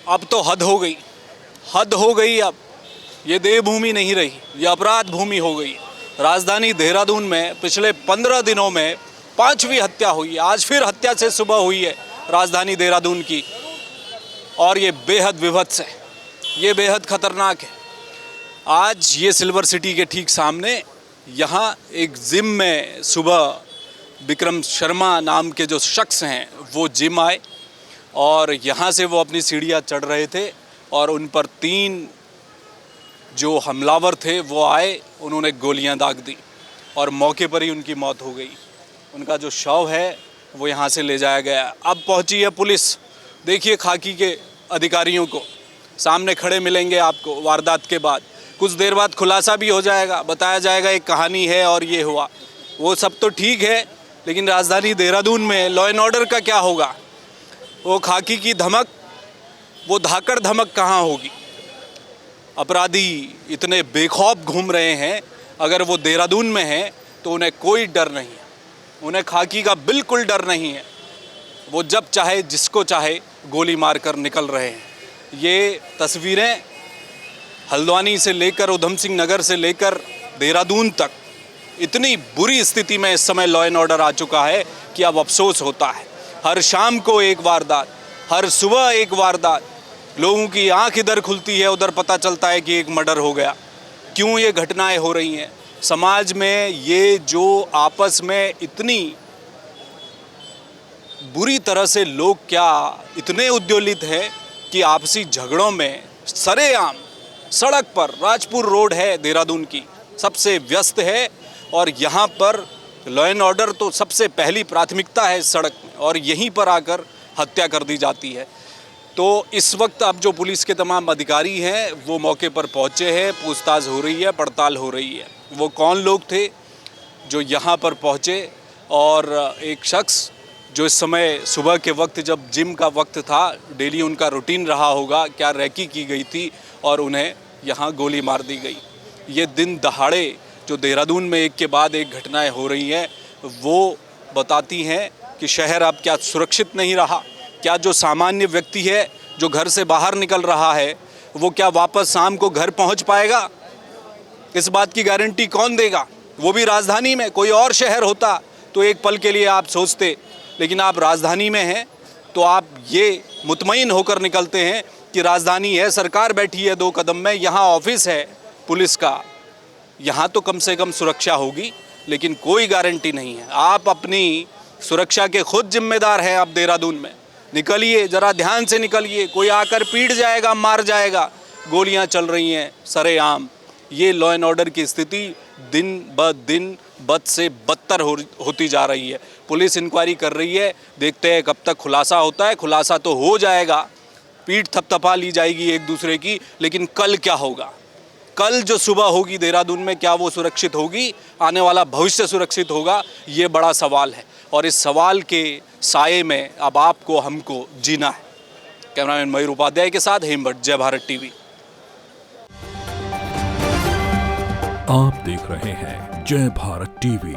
अब तो हद हो गई, हद हो गई। अब ये देवभूमि नहीं रही, ये अपराध भूमि हो गई। राजधानी देहरादून में पिछले 15 दिनों में 5वीं हत्या हुई है। आज फिर हत्या से सुबह हुई है राजधानी देहरादून की, और ये बेहद विभत्स है, ये बेहद खतरनाक है। आज ये सिल्वर सिटी के ठीक सामने यहाँ एक जिम में सुबह विक्रम शर्मा नाम के जो शख्स हैं वो जिम आए, और यहाँ से वो अपनी सीढ़ियाँ चढ़ रहे थे और उन पर 3 जो हमलावर थे वो आए, उन्होंने गोलियां दाग दी और मौके पर ही उनकी मौत हो गई। उनका जो शव है वो यहाँ से ले जाया गया। अब पहुँची है पुलिस। देखिए खाकी के अधिकारियों को सामने खड़े मिलेंगे आपको वारदात के बाद। कुछ देर बाद खुलासा भी हो जाएगा, बताया जाएगा एक कहानी है और ये हुआ। वो सब तो ठीक है, लेकिन राजधानी देहरादून में लॉ एंड ऑर्डर का क्या होगा? वो खाकी की धमक, वो धाकड़ धमक कहाँ होगी? अपराधी इतने बेखौफ घूम रहे हैं, अगर वो देहरादून में हैं तो उन्हें कोई डर नहीं है, उन्हें खाकी का बिल्कुल डर नहीं है। वो जब चाहे जिसको चाहे गोली मारकर निकल रहे हैं। ये तस्वीरें हल्द्वानी से लेकर उधम सिंह नगर से लेकर देहरादून तक इतनी बुरी स्थिति में इस समय लॉ एंड ऑर्डर आ चुका है कि अब अफसोस होता है। हर शाम को एक वारदात, हर सुबह एक वारदात। लोगों की आंख इधर खुलती है, उधर पता चलता है कि एक मर्डर हो गया। क्यों ये घटनाएं हो रही हैं समाज में? ये जो आपस में इतनी बुरी तरह से लोग क्या इतने उद्वेलित हैं कि आपसी झगड़ों में सरेआम सड़क पर, राजपुर रोड है देहरादून की, सबसे व्यस्त है, और यहाँ पर लॉ एंड ऑर्डर तो सबसे पहली प्राथमिकता है इस सड़क में, और यहीं पर आकर हत्या कर दी जाती है। तो इस वक्त अब जो पुलिस के तमाम अधिकारी हैं वो मौके पर पहुंचे हैं, पूछताछ हो रही है, पड़ताल हो रही है। वो कौन लोग थे जो यहाँ पर पहुंचे? और एक शख्स जो इस समय सुबह के वक्त, जब जिम का वक्त था, डेली उनका रूटीन रहा होगा, क्या रैकी की गई थी और उन्हें यहाँ गोली मार दी गई। ये दिन दहाड़े जो देहरादून में एक के बाद एक घटनाएं हो रही हैं वो बताती हैं कि शहर अब क्या सुरक्षित नहीं रहा। क्या जो सामान्य व्यक्ति है जो घर से बाहर निकल रहा है वो क्या वापस शाम को घर पहुंच पाएगा? इस बात की गारंटी कौन देगा? वो भी राजधानी में। कोई और शहर होता तो एक पल के लिए आप सोचते, लेकिन आप राजधानी में हैं तो आप ये मुतमईन होकर निकलते हैं कि राजधानी है, सरकार बैठी है 2 कदम में, यहाँ ऑफिस है पुलिस का, यहाँ तो कम से कम सुरक्षा होगी। लेकिन कोई गारंटी नहीं है। आप अपनी सुरक्षा के खुद जिम्मेदार हैं। आप देहरादून में निकलिए, ज़रा ध्यान से निकलिए, कोई आकर पीट जाएगा, मार जाएगा। गोलियां चल रही हैं सरेआम। ये लॉ एंड ऑर्डर की स्थिति दिन ब दिन बद से बदतर होती जा रही है। पुलिस इंक्वायरी कर रही है, देखते हैं कब तक खुलासा होता है। खुलासा तो हो जाएगा, पीठ थपथपा ली जाएगी एक दूसरे की, लेकिन कल क्या होगा? कल जो सुबह होगी देहरादून में, क्या वो सुरक्षित होगी? आने वाला भविष्य सुरक्षित होगा? ये बड़ा सवाल है, और इस सवाल के साये में अब आपको हमको जीना है। कैमरामैन मयूर उपाध्याय के साथ हेम भट्ट, जय भारत टीवी। आप देख रहे हैं जय भारत टीवी।